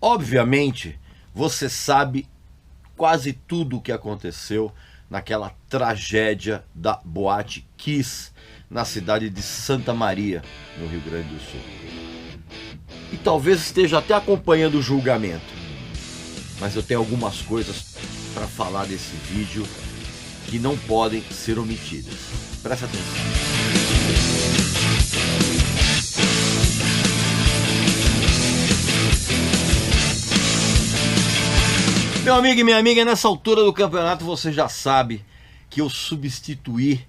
Obviamente, você sabe quase tudo o que aconteceu naquela tragédia da Boate Kiss, na cidade de Santa Maria, no Rio Grande do Sul. E talvez esteja até acompanhando o julgamento. Mas eu tenho algumas coisas para falar desse vídeo que não podem ser omitidas. Presta atenção. Meu amigo e minha amiga, nessa altura do campeonato você já sabe que eu substituí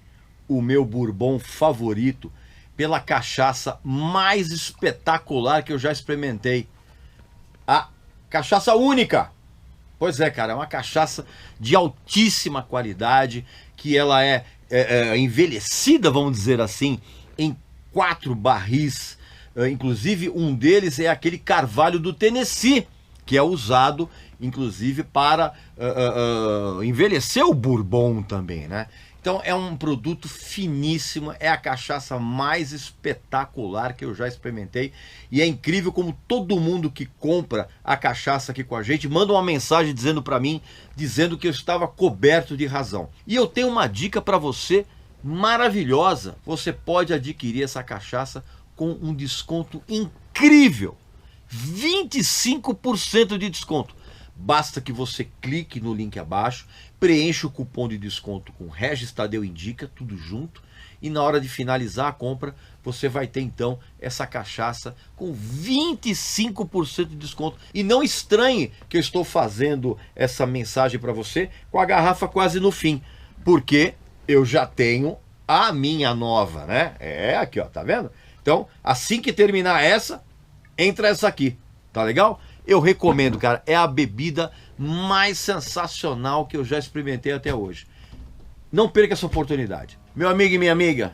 o meu bourbon favorito pela cachaça mais espetacular que eu já experimentei. A cachaça única. Pois é, cara, é uma cachaça de altíssima qualidade, que ela é envelhecida, vamos dizer assim, em 4 barris. Inclusive um deles é aquele carvalho do Tennessee, que é usado inclusive para envelhecer o bourbon também, né? Então é um produto finíssimo, é a cachaça mais espetacular que eu já experimentei. E é incrível como todo mundo que compra a cachaça aqui com a gente manda uma mensagem dizendo para mim, dizendo que eu estava coberto de razão. E eu tenho uma dica para você maravilhosa. Você pode adquirir essa cachaça com um desconto incrível. 25% de desconto. Basta que você clique no link abaixo, preencha o cupom de desconto com Regis Tadeu Indica, tudo junto, e na hora de finalizar a compra, você vai ter então essa cachaça com 25% de desconto. E não estranhe que eu estou fazendo essa mensagem para você com a garrafa quase no fim, porque eu já tenho a minha nova, né? É aqui, ó, tá vendo? Então, assim que terminar essa, entra essa aqui, tá legal? Eu recomendo, cara, é a bebida mais sensacional que eu já experimentei até hoje. Não perca essa oportunidade. Meu amigo e minha amiga,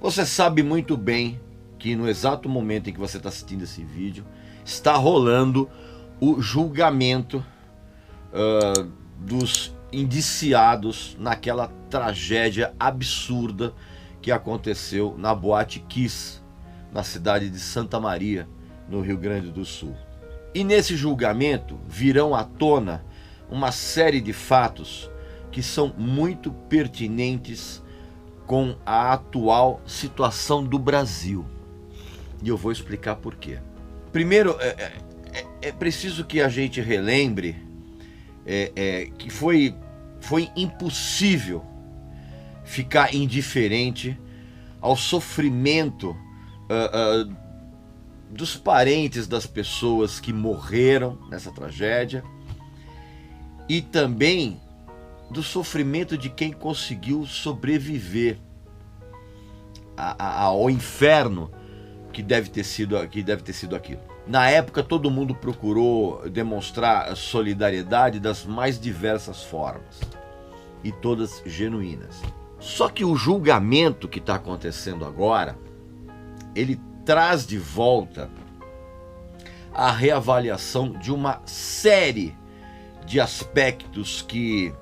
você sabe muito bem que no exato momento em que você está assistindo esse vídeo, está rolando o julgamento dos indiciados naquela tragédia absurda que aconteceu na Boate Kiss, na cidade de Santa Maria, no Rio Grande do Sul. E nesse julgamento virão à tona uma série de fatos que são muito pertinentes com a atual situação do Brasil. E eu vou explicar por quê. Primeiro, é preciso que a gente relembre que foi impossível ficar indiferente ao sofrimento dos parentes das pessoas que morreram nessa tragédia e também do sofrimento de quem conseguiu sobreviver ao inferno que deve ter sido aquilo. Na época todo mundo procurou demonstrar solidariedade das mais diversas formas e todas genuínas. Só que o julgamento que está acontecendo agora, ele traz de volta a reavaliação de uma série de aspectos que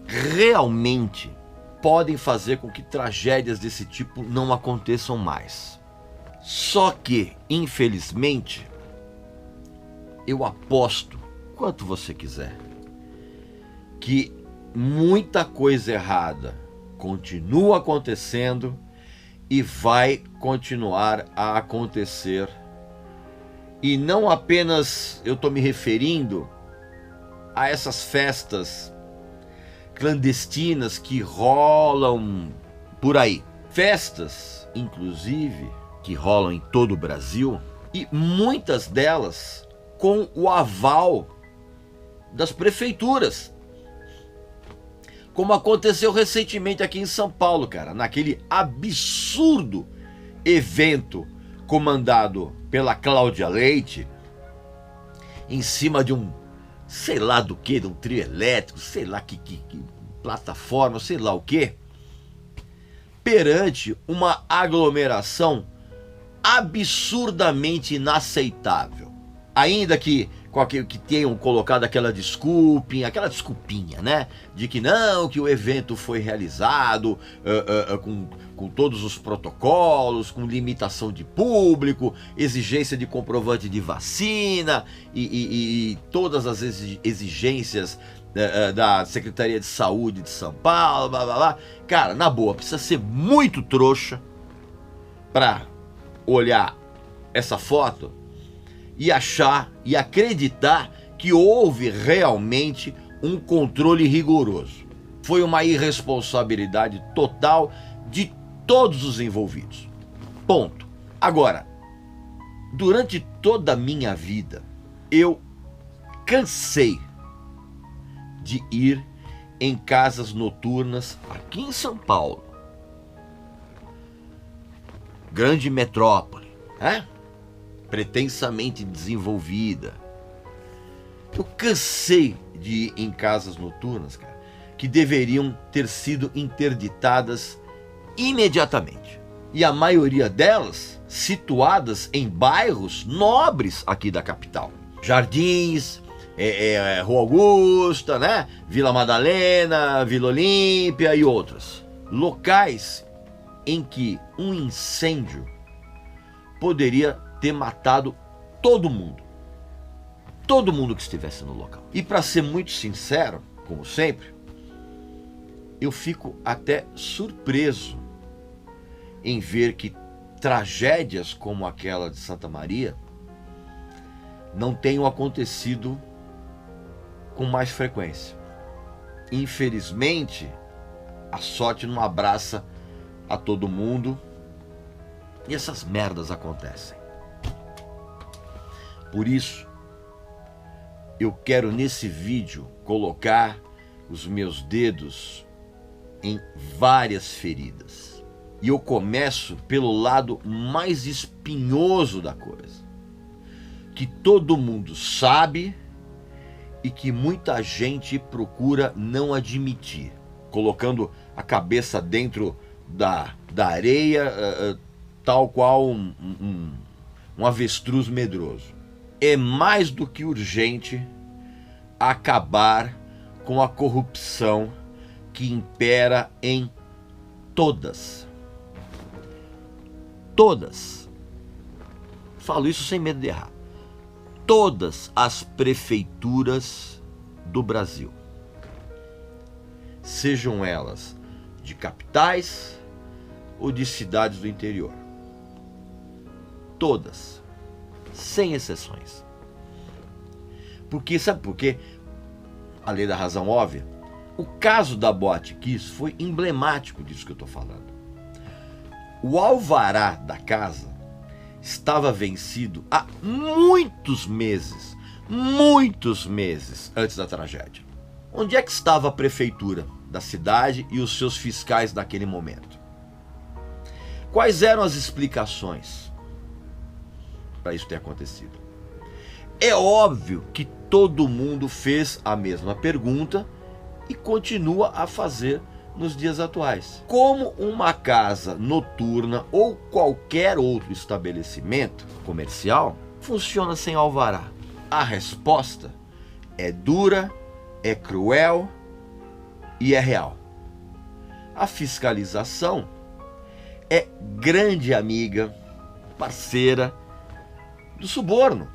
realmente podem fazer com que tragédias desse tipo não aconteçam mais. Só que, infelizmente, eu aposto, quanto você quiser, que muita coisa errada continua acontecendo e vai continuar a acontecer. E não apenas eu estou me referindo a essas festas clandestinas que rolam por aí. Festas, inclusive, que rolam em todo o Brasil, e muitas delas com o aval das prefeituras. Como aconteceu recentemente aqui em São Paulo, cara, naquele absurdo evento comandado pela Cláudia Leite, em cima de um, sei lá do que, de um trio elétrico, sei lá que plataforma, sei lá o que, perante uma aglomeração absurdamente inaceitável. Ainda que tenham colocado aquela desculpinha, né? De que não, que o evento foi realizado com todos os protocolos, com limitação de público, exigência de comprovante de vacina e todas as exigências da Secretaria de Saúde de São Paulo, blá blá blá. Cara, na boa, precisa ser muito trouxa pra olhar essa foto e achar e acreditar que houve realmente um controle rigoroso. Foi uma irresponsabilidade total de todos os envolvidos. Ponto. Agora, durante toda a minha vida, eu cansei de ir em casas noturnas aqui em São Paulo, grande metrópole, né? Pretensamente desenvolvida. Eu cansei de ir em casas noturnas, cara, que deveriam ter sido interditadas imediatamente. E a maioria delas situadas em bairros nobres aqui da capital. Jardins, Rua Augusta, né? Vila Madalena, Vila Olímpia e outros. Locais em que um incêndio poderia ter matado todo mundo que estivesse no local. E para ser muito sincero, como sempre, eu fico até surpreso em ver que tragédias como aquela de Santa Maria não tenham acontecido com mais frequência. Infelizmente, a sorte não abraça a todo mundo e essas merdas acontecem. Por isso, eu quero nesse vídeo colocar os meus dedos em várias feridas. E eu começo pelo lado mais espinhoso da coisa, que todo mundo sabe e que muita gente procura não admitir, colocando a cabeça dentro da areia, tal qual um avestruz medroso. É mais do que urgente acabar com a corrupção que impera em todas, falo isso sem medo de errar, todas as prefeituras do Brasil, sejam elas de capitais ou de cidades do interior, todas, sem exceções. Porque, sabe por quê? Além da razão óbvia, o caso da Boate Kiss foi emblemático disso que eu estou falando. O alvará da casa estava vencido há muitos meses antes da tragédia. Onde é que estava a prefeitura da cidade e os seus fiscais naquele momento? Quais eram as explicações para isso ter acontecido? É óbvio que todo mundo fez a mesma pergunta e continua a fazer nos dias atuais. Como uma casa noturna ou qualquer outro estabelecimento comercial funciona sem alvará? A resposta é dura, é cruel e é real. A fiscalização é grande amiga, parceira do suborno,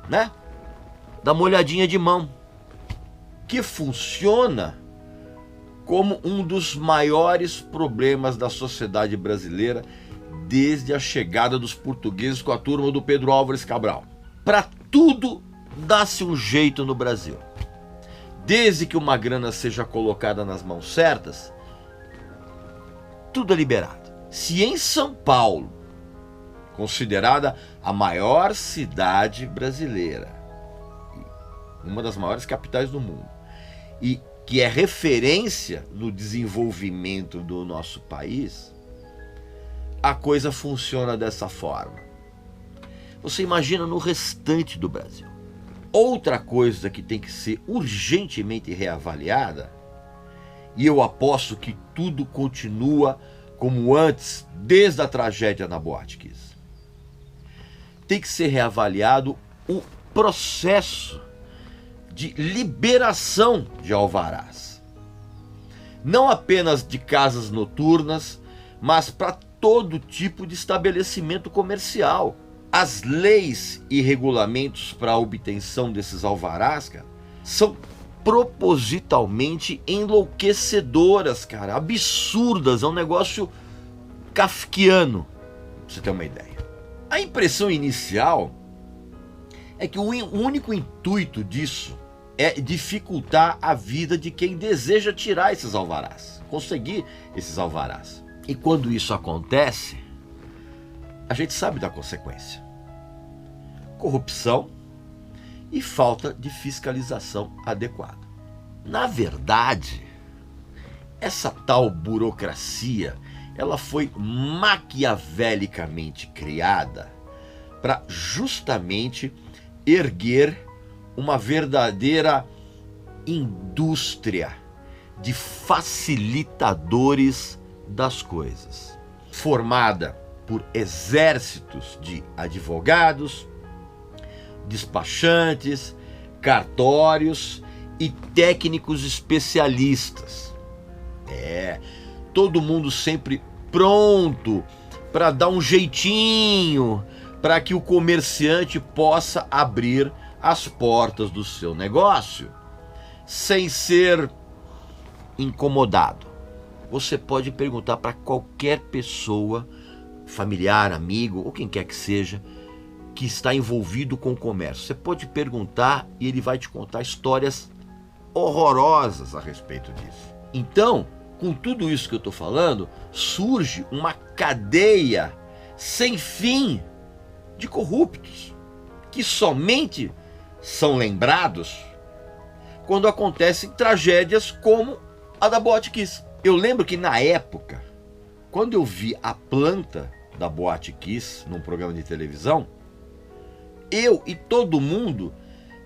né? Da molhadinha de mão, que funciona como um dos maiores problemas da sociedade brasileira desde a chegada dos portugueses com a turma do Pedro Álvares Cabral. Para tudo dá-se um jeito no Brasil. Desde que uma grana seja colocada nas mãos certas, tudo é liberado. Se em São Paulo, considerada a maior cidade brasileira, uma das maiores capitais do mundo, e que é referência no desenvolvimento do nosso país, a coisa funciona dessa forma. Você imagina no restante do Brasil. Outra coisa que tem que ser urgentemente reavaliada, e eu aposto que tudo continua como antes, desde a tragédia na Boate Kiss, tem que ser reavaliado o processo de liberação de alvarás. Não apenas de casas noturnas, mas para todo tipo de estabelecimento comercial. As leis e regulamentos para a obtenção desses alvarás, cara, são propositalmente enlouquecedoras, cara, absurdas, é um negócio kafkiano, pra você ter uma ideia. A impressão inicial é que o único intuito disso é dificultar a vida de quem deseja tirar esses alvarás, conseguir esses alvarás. E quando isso acontece, a gente sabe da consequência: corrupção e falta de fiscalização adequada. Na verdade, essa tal burocracia, ela foi maquiavelicamente criada para justamente erguer uma verdadeira indústria de facilitadores das coisas, formada por exércitos de advogados, despachantes, cartórios e técnicos especialistas. Todo mundo sempre pronto para dar um jeitinho para que o comerciante possa abrir as portas do seu negócio sem ser incomodado. Você pode perguntar para qualquer pessoa, familiar, amigo ou quem quer que seja, que está envolvido com o comércio. Você pode perguntar e ele vai te contar histórias horrorosas a respeito disso. Então, com tudo isso que eu estou falando, surge uma cadeia sem fim de corruptos, que somente são lembrados quando acontecem tragédias como a da Boate Kiss. Eu lembro que na época, quando eu vi a planta da Boate Kiss num programa de televisão, eu e todo mundo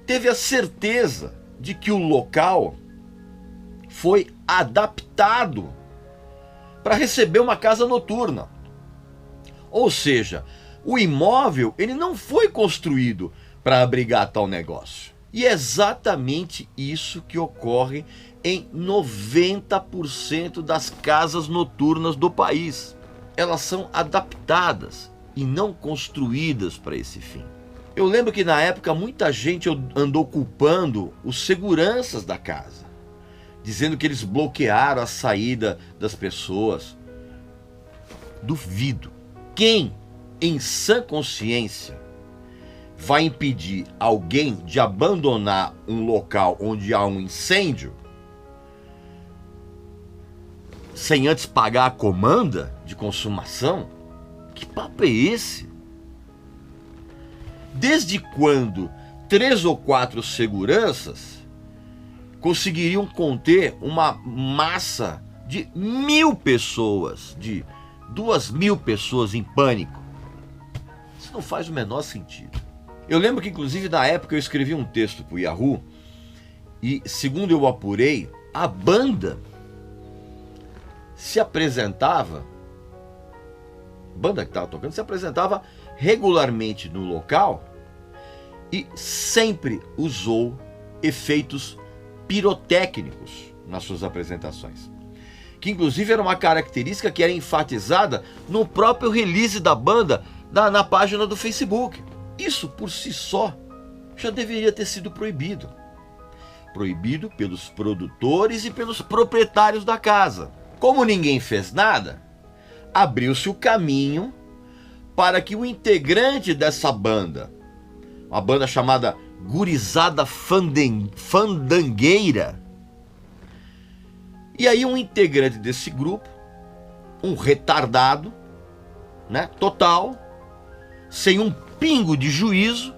teve a certeza de que o local foi adaptado para receber uma casa noturna. Ou seja, o imóvel ele não foi construído para abrigar tal negócio. E é exatamente isso que ocorre em 90% das casas noturnas do país. Elas são adaptadas e não construídas para esse fim. Eu lembro que na época muita gente andou culpando os seguranças da casa, dizendo que eles bloquearam a saída das pessoas. Duvido. Quem, em sã consciência, vai impedir alguém de abandonar um local onde há um incêndio sem antes pagar a comanda de consumação? Que papo é esse? Desde quando 3 ou 4 seguranças conseguiriam conter uma massa de 1.000 pessoas, de 2.000 pessoas em pânico? Isso não faz o menor sentido. Eu lembro que, inclusive, na época eu escrevi um texto para o Yahoo e, segundo eu apurei, a banda se apresentava, a banda que estava tocando, se apresentava regularmente no local e sempre usou efeitos pirotécnicos nas suas apresentações, que inclusive era uma característica que era enfatizada no próprio release da banda na página do Facebook. Isso por si só já deveria ter sido proibido. Proibido pelos produtores e pelos proprietários da casa. Como ninguém fez nada, abriu-se o caminho para que o integrante dessa banda, uma banda chamada Gurizada Fandangueira, e aí um integrante desse grupo, um retardado, né, total, sem um pingo de juízo,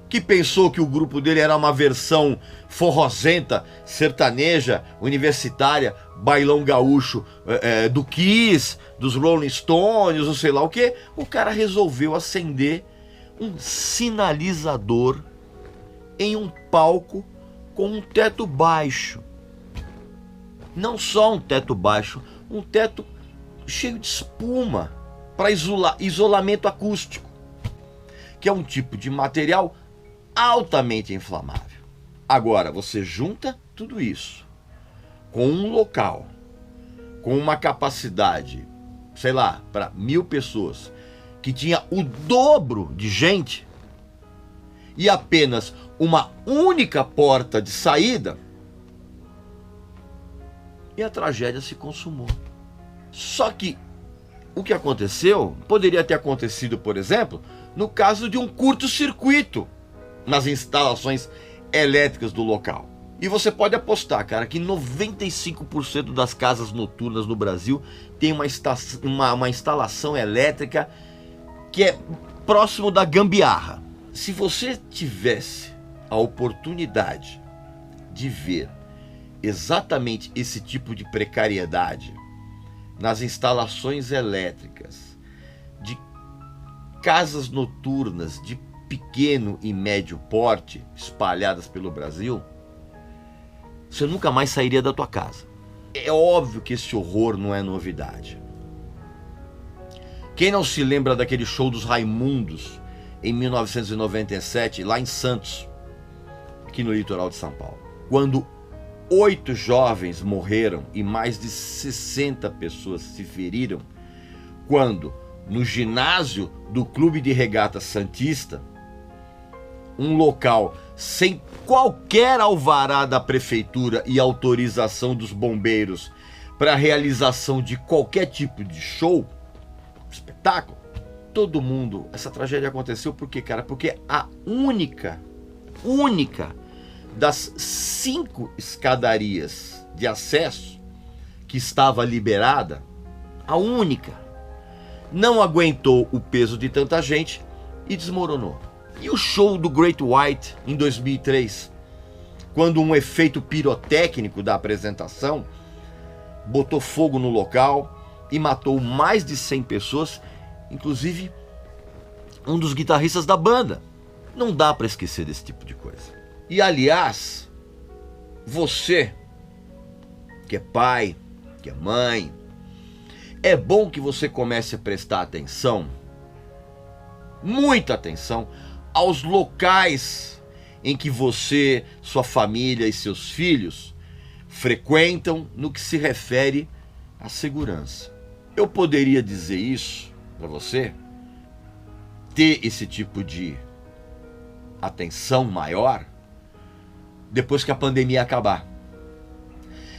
que pensou que o grupo dele era uma versão forrozenta, sertaneja, universitária, bailão gaúcho do Kiss, dos Rolling Stones, ou sei lá o que. O cara resolveu acender um sinalizador em um palco com um teto baixo. Não só um teto baixo, um teto cheio de espuma para isolamento acústico, que é um tipo de material altamente inflamável. Agora, você junta tudo isso com um local, com uma capacidade, sei lá, para 1.000 pessoas, que tinha o dobro de gente e apenas uma única porta de saída, e a tragédia se consumou. Só que o que aconteceu poderia ter acontecido, por exemplo, no caso de um curto-circuito nas instalações elétricas do local. E você pode apostar, cara, que 95% das casas noturnas no Brasil tem uma instalação elétrica que é próximo da gambiarra. Se você tivesse a oportunidade de ver exatamente esse tipo de precariedade nas instalações elétricas de casas noturnas de pequeno e médio porte espalhadas pelo Brasil, você nunca mais sairia da tua casa. É óbvio que esse horror não é novidade. Quem não se lembra daquele show dos Raimundos em 1997, lá em Santos, aqui no litoral de São Paulo, quando 8 jovens morreram e mais de 60 pessoas se feriram, quando no ginásio do Clube de Regata Santista, um local sem qualquer alvará da prefeitura e autorização dos bombeiros para a realização de qualquer tipo de show, espetáculo, todo mundo, essa tragédia aconteceu por quê, cara? Porque a única das 5 escadarias de acesso que estava liberada, a única, não aguentou o peso de tanta gente e desmoronou. E o show do Great White em 2003, quando um efeito pirotécnico da apresentação botou fogo no local e matou mais de 100 pessoas, inclusive um dos guitarristas da banda. Não dá para esquecer desse tipo de coisa. E aliás, você que é pai, que é mãe, é bom que você comece a prestar atenção, muita atenção, aos locais em que você, sua família e seus filhos frequentam no que se refere à segurança. Eu poderia dizer isso para você, ter esse tipo de atenção maior depois que a pandemia acabar.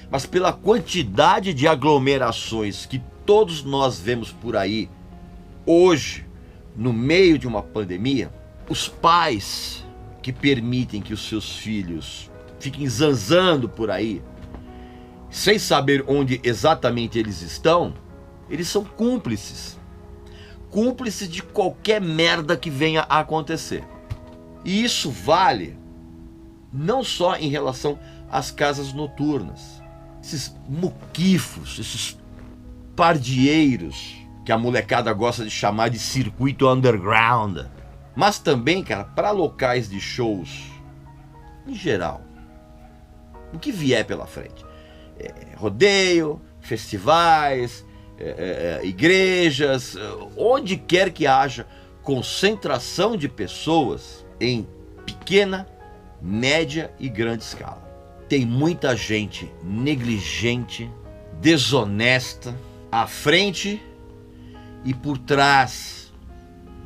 Mas pela quantidade de aglomerações que todos nós vemos por aí hoje, no meio de uma pandemia, os pais que permitem que os seus filhos fiquem zanzando por aí, sem saber onde exatamente eles estão, eles são cúmplices. Cúmplices de qualquer merda que venha a acontecer. E isso vale não só em relação às casas noturnas. Esses muquifos, esses pardieiros que a molecada gosta de chamar de circuito underground. Mas também, cara, para locais de shows, em geral, o que vier pela frente. Rodeio, festivais, igrejas, onde quer que haja concentração de pessoas em pequena, média e grande escala. Tem muita gente negligente, desonesta, à frente e por trás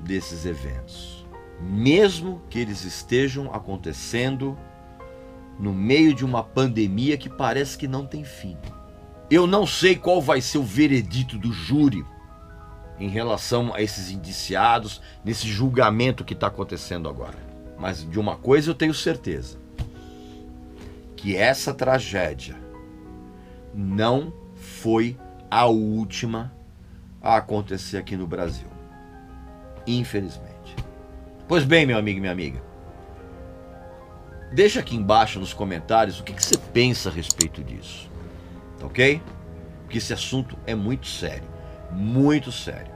desses eventos. Mesmo que eles estejam acontecendo no meio de uma pandemia que parece que não tem fim. Eu não sei qual vai ser o veredito do júri em relação a esses indiciados, nesse julgamento que está acontecendo agora. Mas de uma coisa eu tenho certeza, que essa tragédia não foi a última a acontecer aqui no Brasil. Infelizmente. Pois bem, meu amigo e minha amiga, deixa aqui embaixo nos comentários o que você pensa a respeito disso, ok? Porque esse assunto é muito sério, muito sério.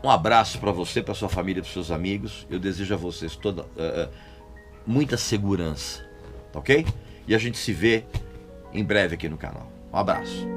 Um abraço para você, para sua família, para seus amigos. Eu desejo a vocês muita segurança, ok? E a gente se vê em breve aqui no canal. Um abraço.